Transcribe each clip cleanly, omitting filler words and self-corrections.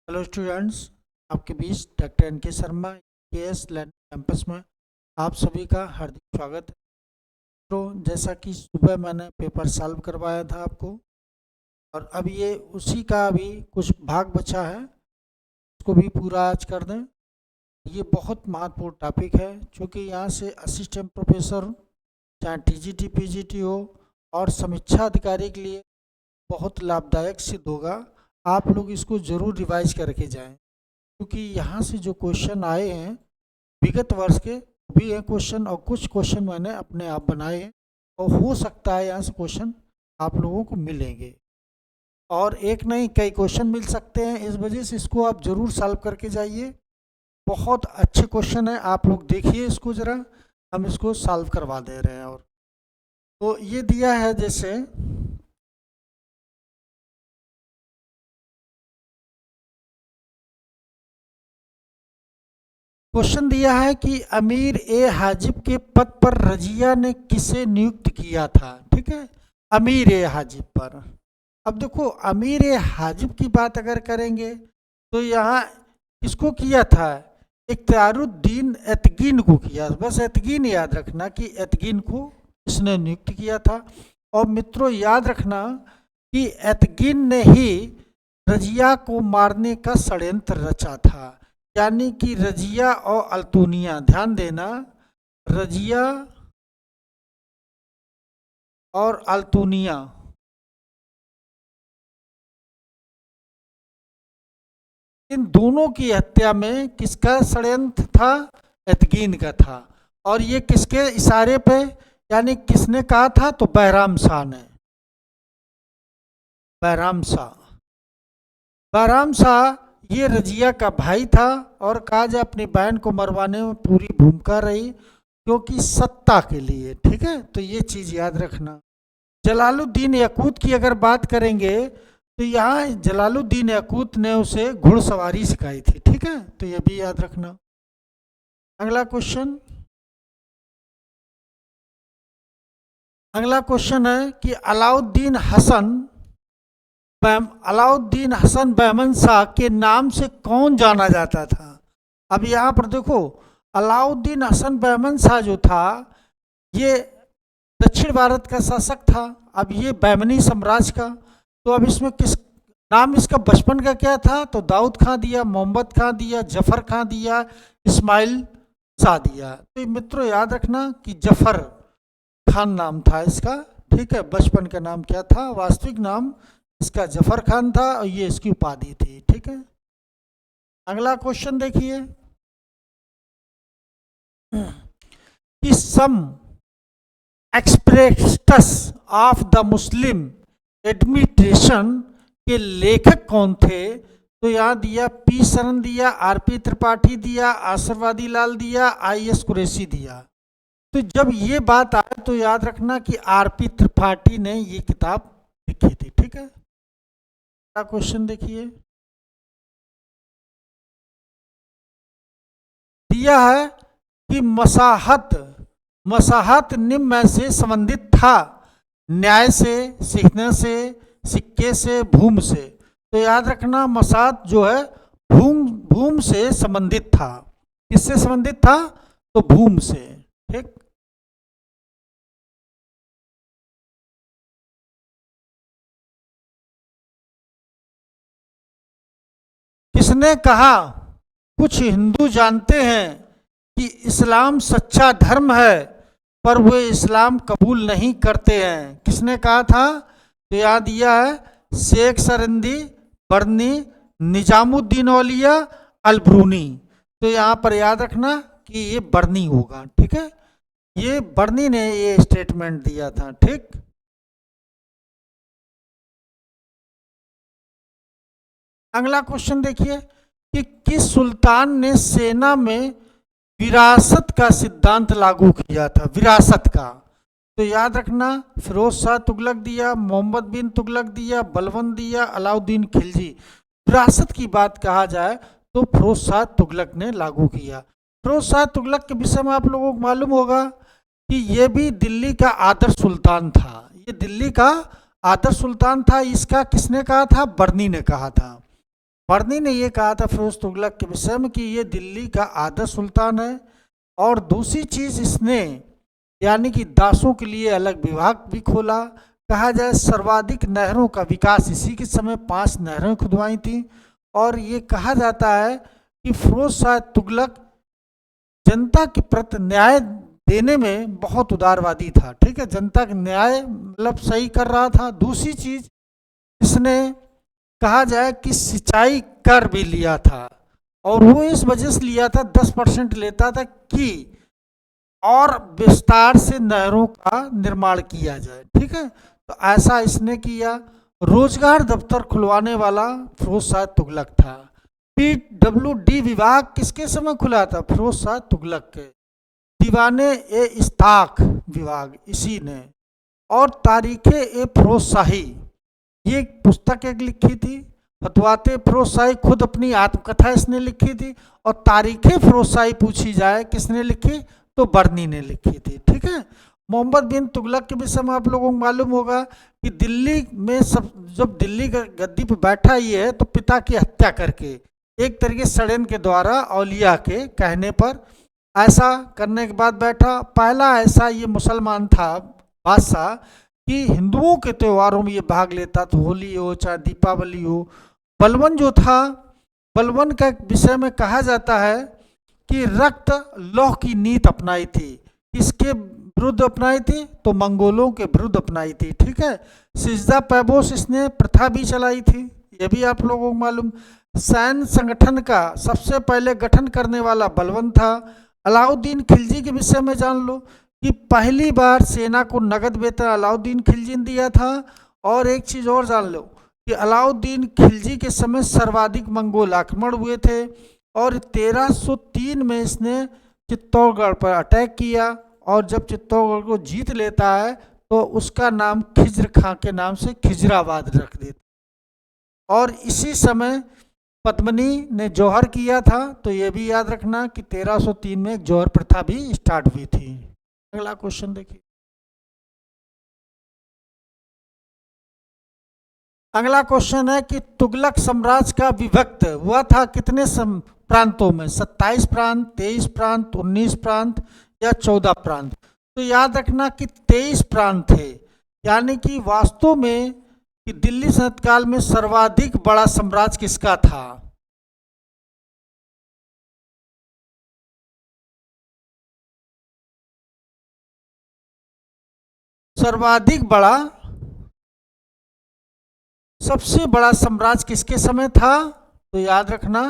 Hello students, आपके बीच doctor N के Sharma KS learning campus में आप सभी का हार्दिक स्वागत है। तो जैसा कि सुबह मैंने पेपर सॉल्व करवाया था आपको, और अब ये उसी का अभी कुछ भाग बचा है, उसको भी पूरा आज कर दें। ये बहुत महत्वपूर्ण टॉपिक है, क्योंकि यहाँ से असिस्टेंट प्रोफेसर चाहे टीजीटी पीजीटी हो और समीक्षा अधिकारी के लिए बहुत लाभदायक सिद्ध होगा। आप लोग इसको ज़रूर रिवाइज करके जाएं, क्योंकि यहाँ से जो क्वेश्चन आए हैं विगत वर्ष के भी हैं क्वेश्चन, और कुछ क्वेश्चन मैंने अपने आप बनाए हैं, और हो सकता है यहाँ से क्वेश्चन आप लोगों को मिलेंगे, और एक नहीं कई क्वेश्चन मिल सकते हैं। इस वजह से इसको आप ज़रूर सॉल्व करके जाइए। बहुत अच्छे क्वेश्चन है, आप लोग देखिए इसको ज़रा, हम इसको सॉल्व करवा दे रहे हैं। और तो ये दिया है, जैसे क्वेश्चन दिया है कि अमीर ए हाजिब के पद पर रजिया ने किसे नियुक्त किया था। ठीक है, अमीर ए हाजिब पर। अब देखो, अमीर ए हाजिब की बात अगर करेंगे तो यहाँ किसको किया था? इख्तियारुद्दीन एतकीन को किया। बस एतकीन याद रखना कि एतकीन को इसने नियुक्त किया था। और मित्रों याद रखना कि एतकीन ने ही रजिया को मारने का षड्यंत्र रचा था। यानी कि रजिया और अल्तुनिया, ध्यान देना, रजिया और अल्तुनिया, इन दोनों की हत्या में किसका षड्यंत्र था? एतकीन का था। और ये किसके इशारे पे, यानी किसने कहा था? तो बहराम शाह ने। बहराम शाह, बहराम शाह ये रजिया का भाई था, और कहा जाए अपनी बहन को मरवाने में पूरी भूमिका रही, क्योंकि सत्ता के लिए। ठीक है, तो ये चीज़ याद रखना। जलालुद्दीन याकूत की अगर बात करेंगे तो यहाँ जलालुद्दीन याकूत ने उसे घुड़सवारी सिखाई थी। ठीक है, तो ये भी याद रखना। अगला क्वेश्चन, अगला क्वेश्चन है कि अलाउद्दीन हसन बहमन शाह के नाम से कौन जाना जाता था? अब यहाँ पर देखो, अलाउद्दीन हसन बहमन शाह जो था, ये दक्षिण भारत का शासक था। अब ये बहमनी साम्राज्य का, तो अब इसमें किस नाम इसका बचपन का क्या था? तो दाऊद खां दिया, मोहम्मद खां दिया, जफर खां दिया, इस्माइल शाह दिया। तो मित्रों याद रखना कि जफर खान नाम था इसका। ठीक है, बचपन का नाम क्या था? वास्तविक नाम इसका जफर खान था, और ये इसकी उपाधि थी। ठीक है, अगला क्वेश्चन देखिए कि सम एक्सप्रेक्टस ऑफ द मुस्लिम एडमिनिस्ट्रेशन के लेखक कौन थे? तो यहाँ दिया पी शरण दिया, आरपी त्रिपाठी दिया, आशीर्वादी लाल दिया, आई.एस. कुरैशी दिया। तो जब ये बात आए तो याद रखना कि आरपी त्रिपाठी ने ये किताब लिखी थी। ठीक है, अगला क्वेश्चन देखिए, दिया है कि मसाहत निम्न में से संबंधित था: न्याय से, सीखने से, सिक्के से, भूम से। तो याद रखना मसाहत जो है भूम से संबंधित था। किससे संबंधित था? तो भूम से। ठीक, किसने कहा? कुछ हिंदू जानते हैं कि इस्लाम सच्चा धर्म है, पर वे इस्लाम कबूल नहीं करते हैं। किसने कहा था? तो याद दिया है शेख सरंदी, बर्नी, निजामुद्दीन औलिया, अलब्रूनी। तो यहाँ पर याद रखना कि ये बर्नी होगा। ठीक है, ये बर्नी ने ये स्टेटमेंट दिया था। ठीक, अगला क्वेश्चन देखिए कि किस सुल्तान ने सेना में विरासत का सिद्धांत लागू किया था? विरासत का, तो याद रखना फिरोज शाह तुगलक दिया, मोहम्मद बिन तुगलक दिया, बलवंत दिया, अलाउद्दीन खिलजी। विरासत की बात कहा जाए तो फिरोज शाह तुगलक ने लागू किया। फिरोज शाह तुगलक के विषय में आप लोगों को मालूम होगा कि ये भी दिल्ली का आदर्श सुल्तान था। ये दिल्ली का आदर्श सुल्तान था। इसका किसने कहा था? बर्नी ने कहा था। बर्नी ने ये कहा था फिरोज तुगलक के विषय में कि ये दिल्ली का आदर्श सुल्तान है। और दूसरी चीज इसने यानी कि दासों के लिए अलग विभाग भी खोला। कहा जाए सर्वाधिक नहरों का विकास इसी के समय 5 नहरें खुदवाई थी। और ये कहा जाता है कि फिरोज शाह तुगलक जनता के प्रति न्याय देने में बहुत उदारवादी था। ठीक है, जनता का न्याय मतलब सही कर रहा था। दूसरी चीज इसने कहा जाए कि सिंचाई कर भी लिया था, और वो इस वजह से लिया था, 10% लेता था कि और विस्तार से नहरों का निर्माण किया जाए। ठीक है, तो ऐसा इसने किया। रोजगार दफ्तर खुलवाने वाला फिरोज शाह तुगलक था। PWD विभाग किसके समय खुला था? फिरोज शाह तुगलक के। दीवाने ए इस्ताक विभाग इसी ने। और तारीखे ए फिरोज शाही, ये एक पुस्तक एक लिखी थी। फतवाते फिरोज शाही, खुद अपनी आत्मकथा इसने लिखी थी। और तारीखे फिरोज शाही पूछी जाए किसने लिखी, तो बर्नी ने लिखी थी। ठीक है, मोहम्मद बिन तुगलक के विषय में आप लोगों को मालूम होगा कि दिल्ली में सब जब दिल्ली गद्दी पर बैठा ये है तो पिता की हत्या करके, एक तरीके षड्यंत्र के द्वारा औलिया के कहने पर ऐसा करने के बाद बैठा। पहला ऐसा ये मुसलमान था बादशाह कि हिंदुओं के त्योहारों में ये भाग लेता, तो होली हो चाहे दीपावली हो। बलबन जो था, बलबन का विषय में कहा जाता है कि रक्त लौह की नीति अपनाई थी। किसके विरुद्ध अपनाई थी? तो मंगोलों के विरुद्ध अपनाई थी। ठीक है, सिजदा पैबोस इसने प्रथा भी चलाई थी, ये भी आप लोगों को मालूम। सैन्य संगठन का सबसे पहले गठन करने वाला बलबन था। अलाउद्दीन खिलजी के विषय में जान लो कि पहली बार सेना को नगद वेतन अलाउद्दीन खिलजी ने दिया था। और एक चीज़ और जान लो कि अलाउद्दीन खिलजी के समय सर्वाधिक मंगोल आक्रमण हुए थे। और 1303 में इसने चित्तौड़गढ़ पर अटैक किया। और जब चित्तौड़गढ़ को जीत लेता है तो उसका नाम खिज्र खां के नाम से खिजराबाद रख देता। और इसी समय पद्मनी ने जौहर किया था, तो ये भी याद रखना कि 1303 में एक जौहर प्रथा भी स्टार्ट हुई थी। अगला क्वेश्चन देखिए। अगला क्वेश्चन है कि तुगलक साम्राज्य का विभक्त हुआ था कितने प्रांतों में? 27 प्रांत, 23 प्रांत, 19 प्रांत या 14 प्रांत? तो याद रखना कि 23 प्रांत थे। यानी कि वास्तव में कि दिल्ली सल्तनत काल में सर्वाधिक बड़ा साम्राज्य किसका था? सर्वाधिक बड़ा, सबसे बड़ा साम्राज्य किसके समय था? तो याद रखना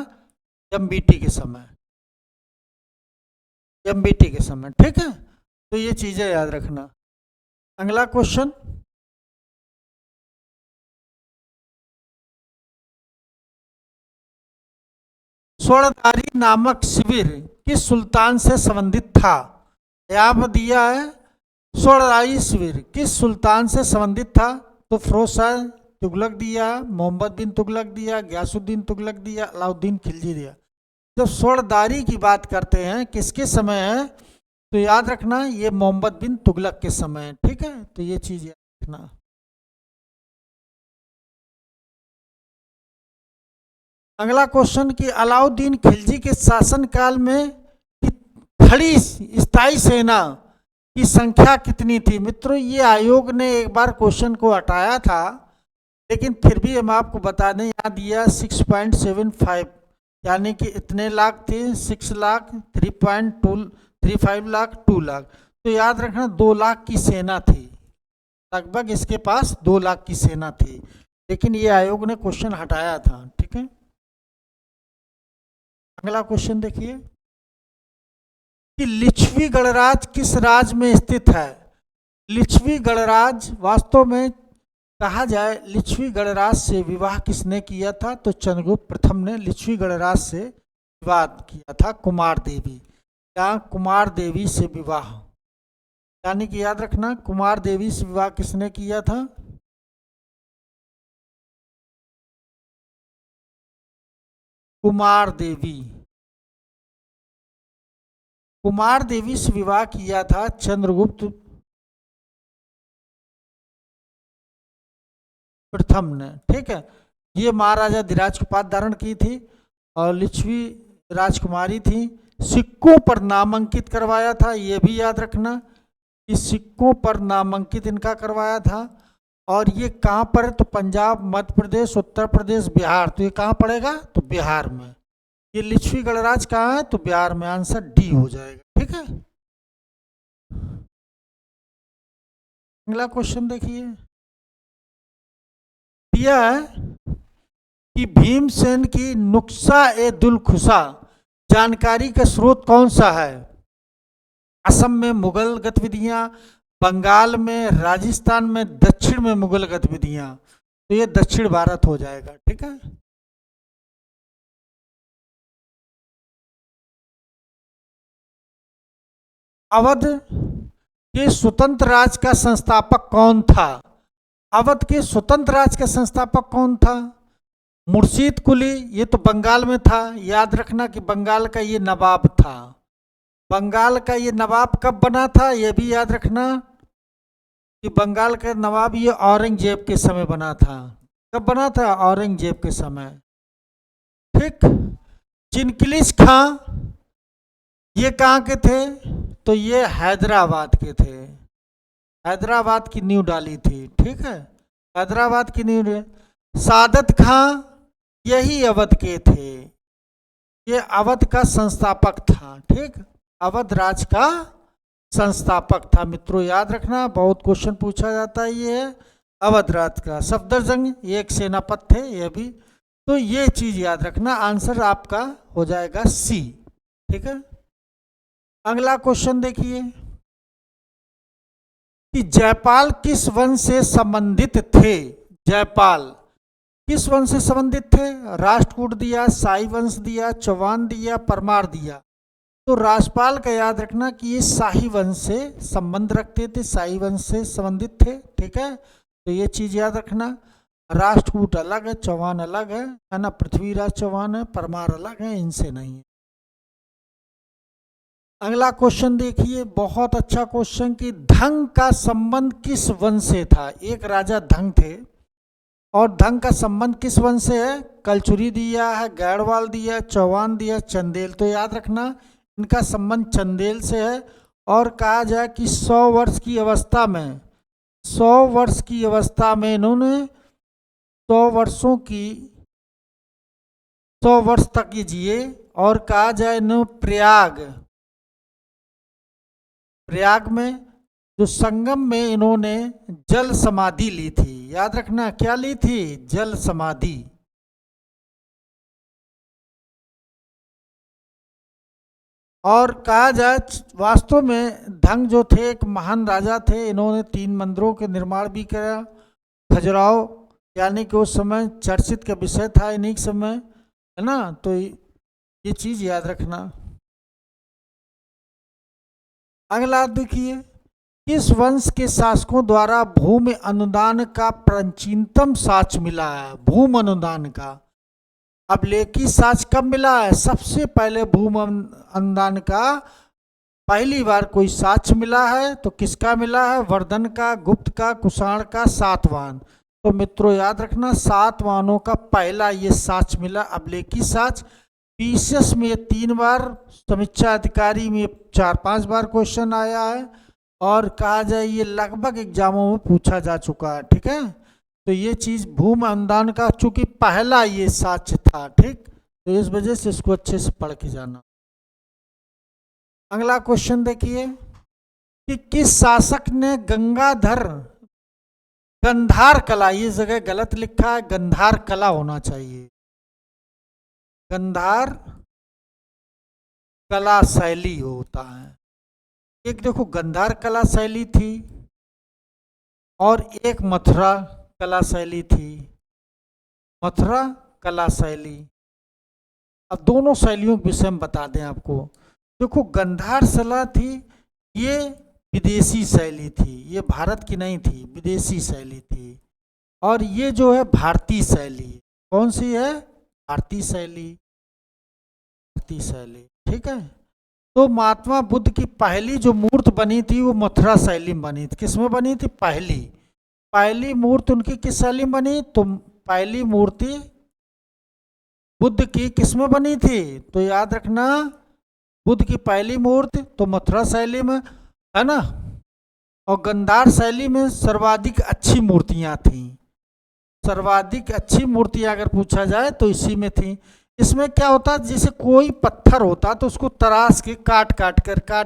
एमबीटी के समय, एमबीटी के समय। ठीक है, तो ये चीजें याद रखना। अगला क्वेश्चन, स्वर्णधारी नामक शिविर किस सुल्तान से संबंधित था? यहाँ पर दिया है स्वर्णधारी शिविर किस सुल्तान से संबंधित था? तो फिरोज शाह तुगलक दिया, मोहम्मद बिन तुगलक दिया, गयासुद्दीन तुगलक दिया, अलाउद्दीन खिलजी दिया। जब स्वर्णधारी की बात करते हैं किसके समय है, तो याद रखना ये मोहम्मद बिन तुगलक के समय है। ठीक है, तो ये चीज याद रखना। अगला क्वेश्चन कि अलाउद्दीन खिलजी के शासनकाल में खड़ी स्थायी सेना की संख्या कितनी थी? मित्रों, ये आयोग ने एक बार क्वेश्चन को हटाया था, लेकिन फिर भी हम आपको बता दें, यहाँ दिया 6.75, यानी कि इतने लाख थे, 6 लाख, 3.35 लाख, 2 लाख। तो याद रखना 2 लाख की सेना थी, लगभग इसके पास 2 लाख की सेना थी, लेकिन ये आयोग ने क्वेश्चन हटाया था। ठीक है, अगला क्वेश्चन देखिए कि लिच्छवी गणराज किस राज्य में स्थित है? लिच्छवी गणराज वास्तव में कहा जाए, लिच्छवी गणराज से विवाह किसने किया था? तो चंद्रगुप्त प्रथम ने लिच्छवी गणराज से विवाह किया था, कुमार देवी। या कुमार देवी से विवाह, यानी कि याद रखना कुमार देवी से विवाह किसने किया था? कुमार देवी, कुमार देवी से विवाह किया था चंद्रगुप्त प्रथम ने। ठीक है, ये महाराजा धीराज की उपाधि धारण की थी और लिच्छवी राजकुमारी थी। सिक्कों पर नामांकित करवाया था, ये भी याद रखना कि सिक्कों पर नामांकित इनका करवाया था। और ये कहाँ पर है? तो पंजाब, मध्य प्रदेश, उत्तर प्रदेश, बिहार। तो ये कहाँ पड़ेगा? तो बिहार में। ये लिच्छवी गणराज कहाँ है? तो बिहार में। आंसर डी हो जाएगा। ठीक है, अगला क्वेश्चन देखिए, दिया है कि भीमसेन की नुक्शा ए दुलखुशा जानकारी का स्रोत कौन सा है? असम में मुगल गतिविधियां, बंगाल में, राजस्थान में, दक्षिण में मुगल गतिविधियां। तो ये दक्षिण भारत हो जाएगा। ठीक है, अवध के स्वतंत्र राज्य का संस्थापक कौन था? अवध के स्वतंत्र राज्य का संस्थापक कौन था? मुर्शीद कुली। ये तो बंगाल में था, याद रखना कि बंगाल का ये नवाब था। बंगाल का ये नवाब कब बना था? ये भी याद रखना कि बंगाल का नवाब ये औरंगजेब के समय बना था। कब बना था? औरंगजेब के समय। ठीक, चिनकिलिश खां ये कहाँ के थे? तो ये हैदराबाद के थे। हैदराबाद की नींव डाली थी। ठीक है, हैदराबाद की नींव। सादत खां यही अवध के थे, ये अवध का संस्थापक था। ठीक, अवध राज का संस्थापक था। मित्रों याद रखना, बहुत क्वेश्चन पूछा जाता है। ये है अवध राज का। सफदरजंग ये एक सेनापति थे, ये भी। तो ये चीज याद रखना, आंसर आपका हो जाएगा सी। ठीक है, अगला क्वेश्चन देखिए कि जयपाल किस वंश से संबंधित थे? जयपाल किस वंश से संबंधित थे? राष्ट्रकूट दिया, शाही वंश दिया, चौहान दिया, परमार दिया। तो राजपाल का याद रखना कि ये शाही वंश से संबंध रखते थे, शाही वंश से संबंधित थे। ठीक है, तो ये चीज याद रखना। राष्ट्रकूट अलग है, चौहान अलग है ना। पृथ्वीराज चौहान है, परमार अलग है, इनसे नहीं है। अगला क्वेश्चन देखिए, बहुत अच्छा क्वेश्चन कि धंग का संबंध किस वंश से था? एक राजा धंग थे और धंग का संबंध किस वंश से है? कलचुरी दिया है, गैरवाल दिया, चौहान दिया, चंदेल। तो याद रखना इनका संबंध चंदेल से है। और कहा जाए कि 100 वर्ष की अवस्था में, 100 वर्ष की अवस्था में इन्होंने 100 वर्षों की 100 वर्ष तक ये जिए। और कहा जाए न प्रयाग में जो संगम में इन्होंने जल समाधि ली थी। याद रखना क्या ली थी? जल समाधि। और कहा जाए वास्तव में धंग जो थे एक महान राजा थे। इन्होंने 3 मंदिरों के निर्माण भी किया। खजुराहो यानी कि उस समय चर्चित का विषय था इन्हीं के समय, है ना। तो ये चीज याद रखना। अगला देखिए, किस वंश के शासकों द्वारा भूमि अनुदान का प्राचीनतम साक्ष्य मिला है? भूमि अनुदान का अब लेखी साक्ष्य कब मिला है? सबसे पहले भूमि अनुदान का पहली बार कोई साक्ष्य मिला है तो किसका मिला है? वर्धन का, गुप्त का, कुषाण का, सातवाहन। तो मित्रों याद रखना सातवाहनों का पहला ये साक्ष्य मिला, अभिलेखी साक्ष्य। पीसीएस में 3 बार, समीक्षा अधिकारी में 4-5 बार क्वेश्चन आया है। और कहा जाए ये लगभग एग्जामों में पूछा जा चुका है। ठीक है, तो ये चीज भूमि अनुदान का चूंकि पहला ये साक्ष्य था। ठीक, तो इस वजह से इसको अच्छे से पढ़ के जाना। अगला क्वेश्चन देखिए कि किस शासक ने गंधार कला, ये जगह गलत लिखा है, गंधार कला होना चाहिए, गंधार कला शैली होता है। एक देखो गंधार कला शैली थी और एक मथुरा कला शैली थी। मथुरा कला शैली, अब दोनों शैलियों के विषय में बता दें आपको। देखो गंधार शैली थी, ये विदेशी शैली थी, ये भारत की नहीं थी, विदेशी शैली थी। और ये जो है भारतीय शैली, कौन सी है? भारतीय शैली, भारतीय शैली। ठीक है, तो महात्मा बुद्ध की पहली जो मूर्त बनी थी वो मथुरा शैली में बनी थी। किस में बनी थी? पहली मूर्त उनकी किस शैली में बनी? तो पहली मूर्ति बुद्ध की किसमें बनी थी? तो याद रखना, बुद्ध की पहली मूर्ति तो मथुरा शैली में है ना, और गांधार शैली में सर्वाधिक अच्छी मूर्तियां थी। सर्वाधिक अच्छी मूर्तियां अगर पूछा जाए तो इसी में थी। इसमें क्या होता, जैसे कोई पत्थर होता तो उसको तराश के काट काट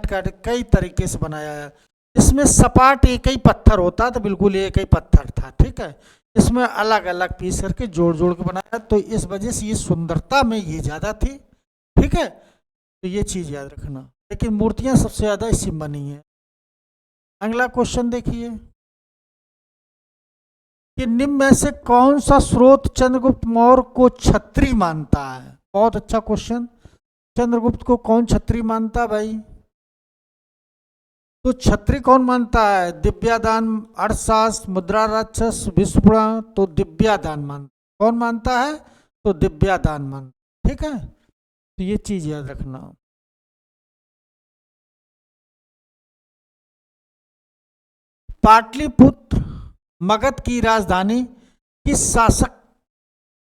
कर कई तरीके से बनाया है। इसमें सपाट एक ही पत्थर होता तो बिल्कुल एक ही पत्थर था, ठीक है। इसमें अलग अलग पीस करके जोड़ जोड़ के बनाया, तो इस वजह से ये सुंदरता में ये ज़्यादा थी, ठीक है। तो ये चीज़ याद रखना, लेकिन मूर्तियां सबसे ज़्यादा इसी में बनी है। अगला क्वेश्चन देखिए कि निम्न में से कौन सा स्रोत चंद्रगुप्त मौर्य को क्षत्रिय मानता है? बहुत अच्छा क्वेश्चन। चंद्रगुप्त को कौन क्षत्रिय मानता है भाई? तो क्षत्रिय कौन मानता है? दिव्यादान, अर्थशास्त्र, मुद्रा राक्षस, विश्वपुराण। तो दिव्यादान मानता, कौन मानता है? तो दिव्यादान मानता, ठीक है। तो ये चीज याद रखना। पाटलिपुत्र मगध की राजधानी किस शासक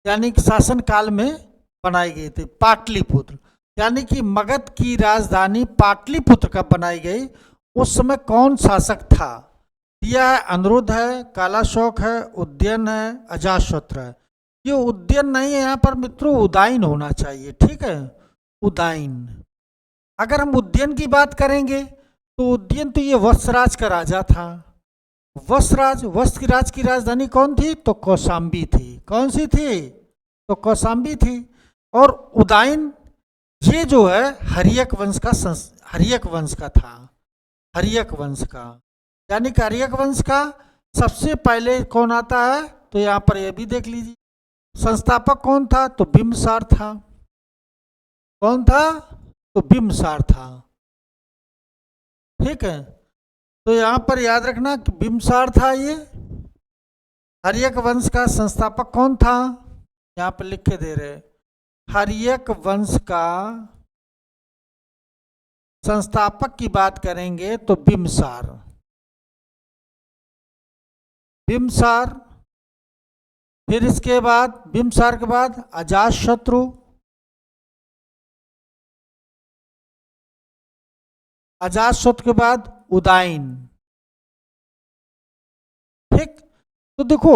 यानी कि शासन काल में बनाई गई थी? पाटलिपुत्र यानी कि मगध की राजधानी पाटलिपुत्र कब बनाई गई, उस समय कौन शासक था? दिया है अनिरुद्ध है, कालाशोक है, उदयन है, अजातशत्रु है। ये उदयन नहीं है यहाँ पर मित्रों, उदयन होना चाहिए, ठीक है, उदयन। अगर हम उदयन की बात करेंगे तो उदयन तो ये वत्सराज का राजा था। वत्सराज की राजधानी कौन थी? तो कौशाम्बी थी। कौन सी थी? तो कौशाम्बी थी। और उदयन ये जो है हर्यक वंश का था। हर्यक वंश का, यानी कि हर्यक वंश का सबसे पहले कौन आता है? तो यहाँ पर ये भी देख लीजिए, संस्थापक कौन था? तो बिंबिसार था। कौन था? तो बिंबिसार था, ठीक है। तो यहाँ पर याद रखना कि बिंबिसार था ये। हर्यक वंश का संस्थापक कौन था? यहाँ पर लिख के दे रहे, हर्यक वंश का संस्थापक की बात करेंगे तो बिंबिसार। बिंबिसार, फिर इसके बाद बिंबिसार के बाद अजातशत्रु, अजातशत्रु के बाद उदयन, ठीक। तो देखो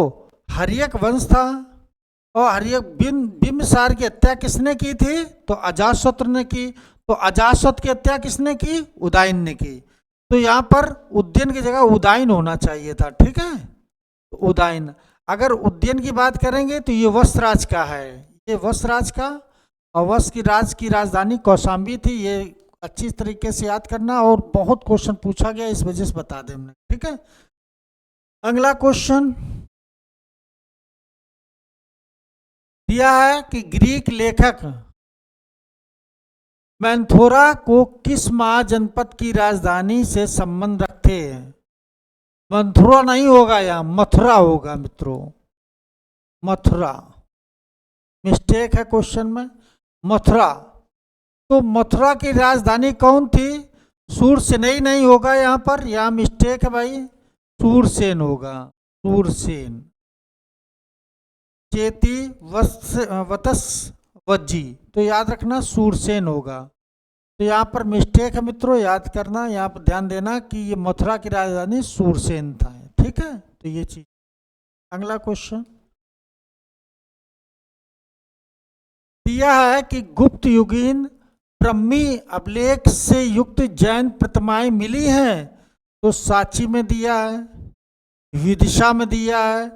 हर्यक वंश था और हर्यक बिंबिसार की हत्या किसने की थी? तो अजातशत्रु ने की। तो अजातशत्रु की हत्या किसने की? उदयन ने की। तो यहाँ पर उदयन की जगह उदयन होना चाहिए था, ठीक है, तो उदयन। अगर उदयन की बात करेंगे तो ये वत्सराज का है, ये वत्सराज का, और वत्स की राजधानी कौशाम्बी थी। ये अच्छी तरीके से याद करना, और बहुत क्वेश्चन पूछा गया इस वजह से बता दें हमने, ठीक है। अगला क्वेश्चन दिया है कि ग्रीक लेखक मैंथोरा को किस महाजनपद की राजधानी से संबंध रखते हैं? मंथुरा नहीं होगा, यहाँ मथुरा होगा मित्रों, मथुरा। मिस्टेक है क्वेश्चन में, मथुरा। तो मथुरा की राजधानी कौन थी? सूरसेन नहीं होगा यहाँ पर, यहाँ मिस्टेक है भाई, सूरसेन होगा, सूरसेन। चेती वत्स वज्जी, तो याद रखना सूरसेन होगा। तो यहाँ पर मिस्टेक है मित्रों, याद करना, यहाँ पर ध्यान देना कि ये मथुरा की राजधानी सूरसेन था, ठीक है। तो ये चीज। अगला क्वेश्चन दिया है कि गुप्त युगीन ब्रह्मी अभिलेख से युक्त जैन प्रतिमाएं मिली हैं। तो सांची में दिया है, विदिशा में दिया है,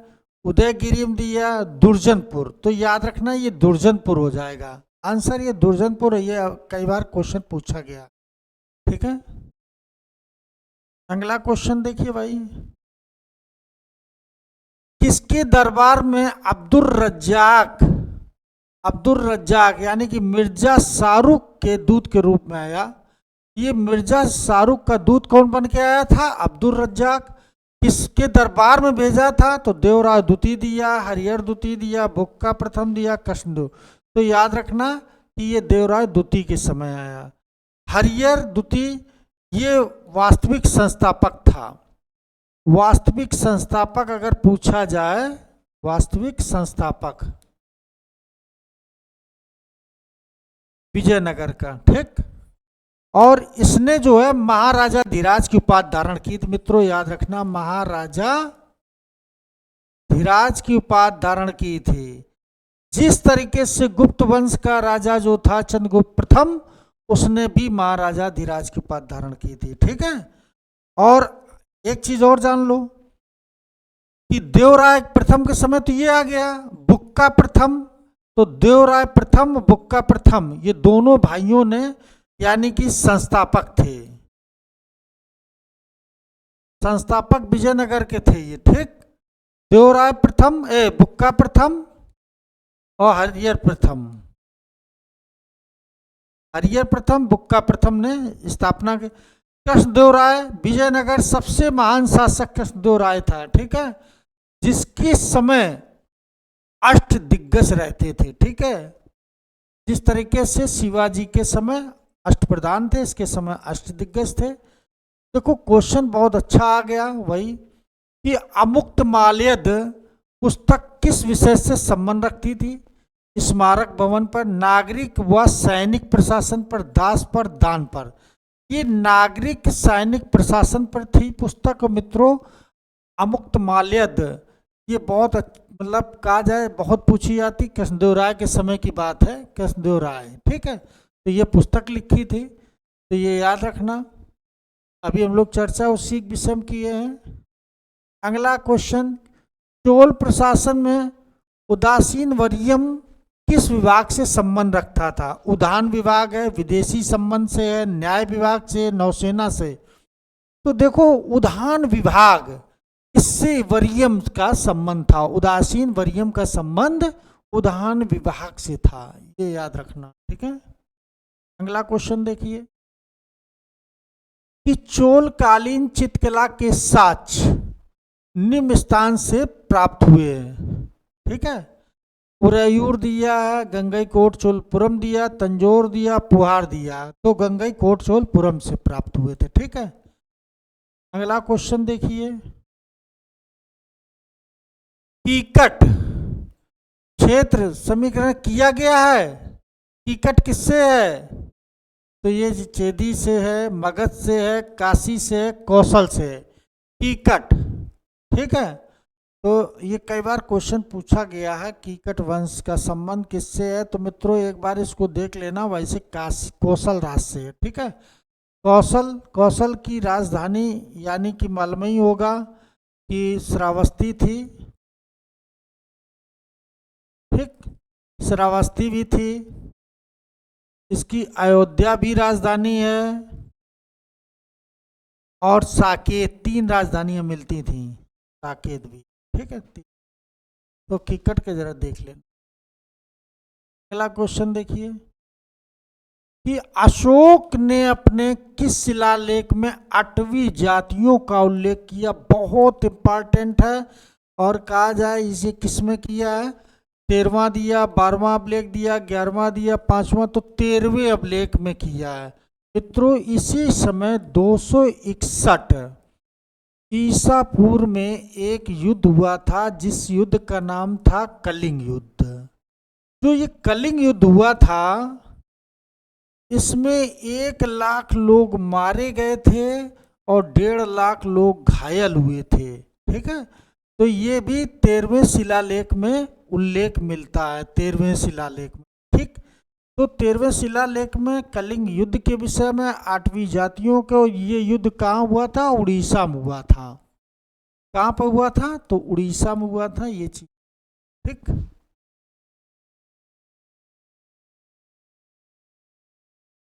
उदयगिरी में दिया, दुर्जनपुर। तो याद रखना ये दुर्जनपुर हो जाएगा आंसर, ये दुर्जनपुर है, ये कई बार क्वेश्चन पूछा गया, ठीक है। अगला क्वेश्चन देखिए भाई, किसके दरबार में अब्दुल रज्जाक यानी कि मिर्जा शाहरुख के दूत के रूप में आया? ये मिर्जा शाहरुख का दूत कौन बन के आया था? अब्दुल रज्जाक। किसके दरबार में भेजा था? तो देवराय द्वितीय दिया, हरिहर द्वितीय दिया, बुक्का प्रथम दिया, कृष्णदेव। तो याद रखना कि ये देवराय द्वितीय के समय आया। हरिहर द्वितीय ये वास्तविक संस्थापक था। वास्तविक संस्थापक अगर पूछा जाए वास्तविक संस्थापक विजयनगर का, ठीक। और इसने जो है महाराजा धीराज की उपाधि धारण की थी। मित्रों याद रखना, महाराजा धीराज की उपाधि धारण की थी। जिस तरीके से गुप्त वंश का राजा जो था चंद्रगुप्त प्रथम, उसने भी महाराजा धीराज की उपाधि धारण की थी, ठीक है। और एक चीज और जान लो कि देवराय प्रथम के समय तो ये आ गया, बुक्का प्रथम। तो देवराय प्रथम, बुक्का प्रथम, ये दोनों भाइयों ने यानी कि संस्थापक थे, संस्थापक विजयनगर के थे ये, ठीक। देवराय प्रथम, बुक्का प्रथम और हरिहर प्रथम, हरिहर प्रथम, बुक्का प्रथम ने स्थापना की। कृष्णदेव राय, विजयनगर सबसे महान शासक कृष्णदेव राय था, ठीक है, जिसके समय अष्ट दिग्गज रहते थे, ठीक है। जिस तरीके से शिवाजी के समय अष्टप्रधान थे, इसके समय अष्ट दिग्गज थे। देखो क्वेश्चन बहुत अच्छा आ गया, वही कि अमुक्त माल्यद पुस्तक किस विषय से संबंध रखती थी? स्मारक भवन पर, नागरिक व सैनिक प्रशासन पर, दास पर, दान पर। ये नागरिक सैनिक प्रशासन पर थी पुस्तक मित्रों। अमुक्त माल्यद ये बहुत मतलब कहा जाए बहुत पूछी जाती, कृष्णदेव राय के समय की बात है, कृष्णदेव राय, ठीक है। तो ये पुस्तक लिखी थी, तो ये याद रखना। अभी हम लोग चर्चा उसी विषय में किए हैं। अगला क्वेश्चन, चोल प्रशासन में उदासीन वर्यम किस विभाग से संबंध रखता था? उद्यान विभाग है, विदेशी संबंध से है, न्याय विभाग से, नौसेना से। तो देखो उद्यान विभाग, इससे वर्यम का संबंध था, उदासीन वर्यम का संबंध उद्यान विभाग से था, ये याद रखना, ठीक है। अगला क्वेश्चन देखिए कि चोलकालीन चित्रकला के साक्ष्य निम्न स्थान से प्राप्त हुए हैं, ठीक है। उरैयूर दिया है, गंगईकोट चोलपुरम दिया, तंजौर दिया, पुहार दिया। तो गंगईकोट चोलपुरम से प्राप्त हुए थे, ठीक है। अगला क्वेश्चन देखिए, कीकट क्षेत्र समीकरण किया गया है। कीकट किससे है? तो ये चेदी से है, मगध से है, काशी से है, कौशल से है, कीकट, ठीक है। तो ये कई बार क्वेश्चन पूछा गया है, कीकट वंश का संबंध किससे है। तो मित्रों एक बार इसको देख लेना, वैसे कौशल राज से है, ठीक है। कौशल की राजधानी यानी कि मलमई होगा कि श्रावस्ती थी, ठीक, श्रावस्ती भी थी। इसकी अयोध्या भी राजधानी है और साकेत, 3 राजधानियां मिलती थी, साकेत भी, ठीक है। तो कीकट के जरा देख लेना। अगला क्वेश्चन देखिए कि अशोक ने अपने किस शिलालेख में 8वीं जातियों का उल्लेख किया? बहुत इंपॉर्टेंट है, और कहा जाए इसे किस में किया है? 13वां दिया, 12वां अभिलेख दिया, 11वां दिया, 5वां, तो 13वें अभिलेख में किया है। मित्रों इसी समय 261 ईसा पूर्व में एक युद्ध हुआ था, जिस युद्ध का नाम था कलिंग युद्ध। जो ये कलिंग युद्ध हुआ था, इसमें 1 लाख लोग मारे गए थे और 1.5 लाख लोग घायल हुए थे, ठीक है। तो ये भी 13वें शिलालेख में उल्लेख मिलता है, 13वें शिलालेख में, ठीक। तो 13वें शिलालेख में कलिंग युद्ध के विषय में 8वीं जातियों को, ये युद्ध कहाँ हुआ था? उड़ीसा में हुआ था। कहाँ पर हुआ था? तो उड़ीसा में हुआ था ये चीज, ठीक।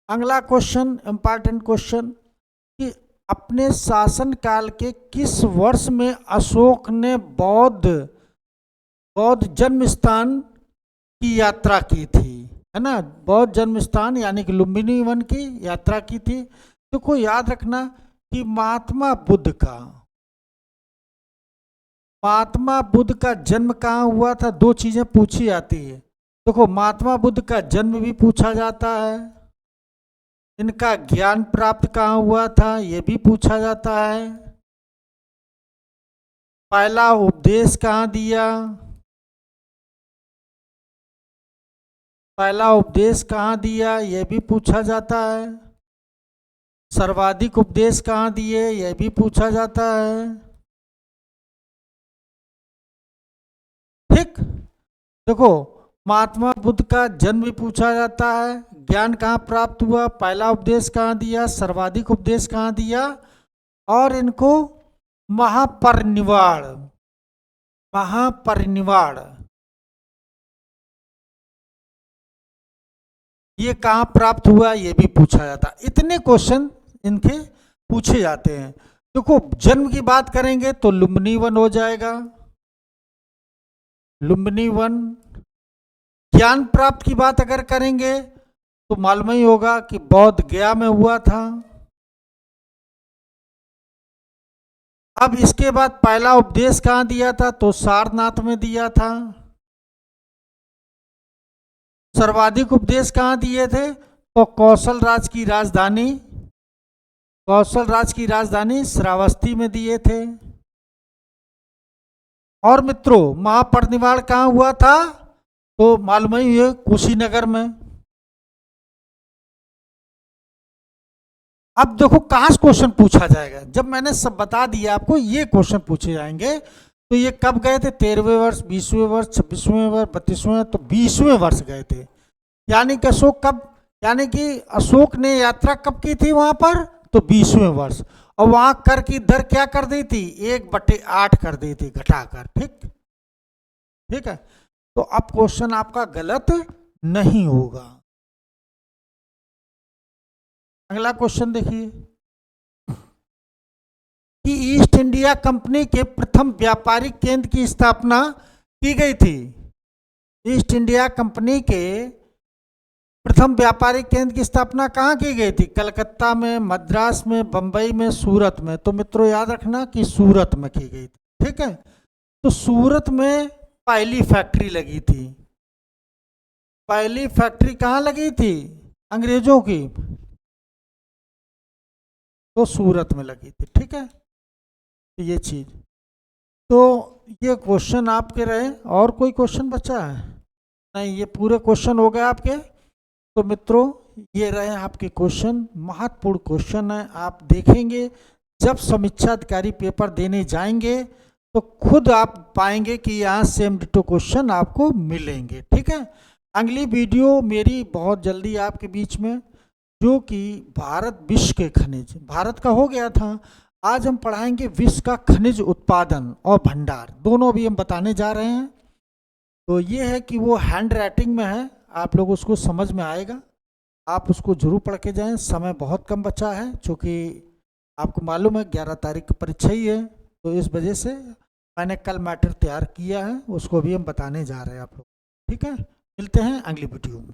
अगला क्वेश्चन, इंपॉर्टेंट क्वेश्चन, कि अपने शासन काल के किस वर्ष में अशोक ने बौद्ध जन्म स्थान की यात्रा की थी? है ना, बौद्ध जन्म स्थान यानी कि लुम्बिनी वन की यात्रा की थी। तो को याद रखना कि महात्मा बुद्ध का जन्म कहाँ हुआ था? 2 चीजें पूछी जाती है। देखो महात्मा बुद्ध का जन्म भी पूछा जाता है, इनका ज्ञान प्राप्त कहाँ हुआ था ये भी पूछा जाता है, पहला उपदेश कहाँ दिया, पहला उपदेश कहाँ दिया, यह भी पूछा जाता है। सर्वाधिक उपदेश कहाँ दिए, यह भी पूछा जाता है। ठीक, देखो महात्मा बुद्ध का जन्म भी पूछा जाता है, ज्ञान कहाँ प्राप्त हुआ, पहला उपदेश कहाँ दिया, सर्वाधिक उपदेश कहाँ दिया, और इनको महापरिनिर्वाण, महापरिनिर्वाण ये कहाँ प्राप्त हुआ, ये भी पूछा जाता। इतने क्वेश्चन इनके पूछे जाते हैं। देखो जन्म की बात करेंगे तो लुम्बिनी वन हो जाएगा, लुम्बिनी वन। ज्ञान प्राप्त की बात अगर करेंगे तो मालूम ही होगा कि बौद्ध गया में हुआ था। अब इसके बाद पहला उपदेश कहाँ दिया था, तो सारनाथ में दिया था। सर्वाधिक उपदेश कहाँ दिए थे, तो कौशल राज की राजधानी, कौशल राज की राजधानी श्रावस्ती में दिए थे। और मित्रों महापरिनिर्वाण कहाँ हुआ था, तो मालूम ही है कुशीनगर में। अब देखो कहाँ से क्वेश्चन पूछा जाएगा, जब मैंने सब बता दिया आपको ये क्वेश्चन पूछे जाएंगे। तो ये कब गए थे, 13वें वर्ष, 20वें वर्ष, 26वें वर्ष, 32वें, तो 20वें वर्ष गए थे। यानी कि अशोक कब, यानी कि अशोक ने यात्रा कब की थी वहां पर, तो 20वें वर्ष। और वहां कर की दर क्या कर दी थी, 1/8 कर दी थी घटाकर। ठीक, ठीक है। तो अब क्वेश्चन आपका गलत नहीं होगा। अगला क्वेश्चन देखिए कि ईस्ट इंडिया कंपनी के प्रथम व्यापारिक केंद्र की स्थापना की गई थी। ईस्ट इंडिया कंपनी के प्रथम व्यापारिक केंद्र की स्थापना कहाँ की गई थी, कलकत्ता में, मद्रास में, बंबई में, सूरत में। तो मित्रों याद रखना कि सूरत में की गई थी। ठीक है, तो सूरत में पहली फैक्ट्री लगी थी। पहली फैक्ट्री कहाँ लगी थी, अंग्रेजों की, तो सूरत में लगी थी। ठीक है, तो ये चीज, तो ये क्वेश्चन आपके रहे। और कोई क्वेश्चन बचा है, नहीं, ये पूरे क्वेश्चन हो गए आपके। तो मित्रों ये रहे आपके क्वेश्चन, महत्वपूर्ण क्वेश्चन है। आप देखेंगे जब समीक्षा अधिकारी पेपर देने जाएंगे तो खुद आप पाएंगे कि यहाँ सेम डिटो क्वेश्चन आपको मिलेंगे। ठीक है, अगली वीडियो मेरी बहुत जल्दी आपके बीच में, जो कि भारत विश्व के खनिज, भारत का हो गया था, आज हम पढ़ाएंगे विश्व का खनिज उत्पादन और भंडार, दोनों भी हम बताने जा रहे हैं। तो ये है कि वो हैंड राइटिंग में है, आप लोग उसको समझ में आएगा, आप उसको जरूर पढ़ के जाएं। समय बहुत कम बचा है, चूँकि आपको मालूम है 11 तारीख की परीक्षा ही है, तो इस वजह से मैंने कल मैटर तैयार किया है, उसको भी हम बताने जा रहे हैं आप लोग। ठीक है, मिलते हैं अगली वीडियो में।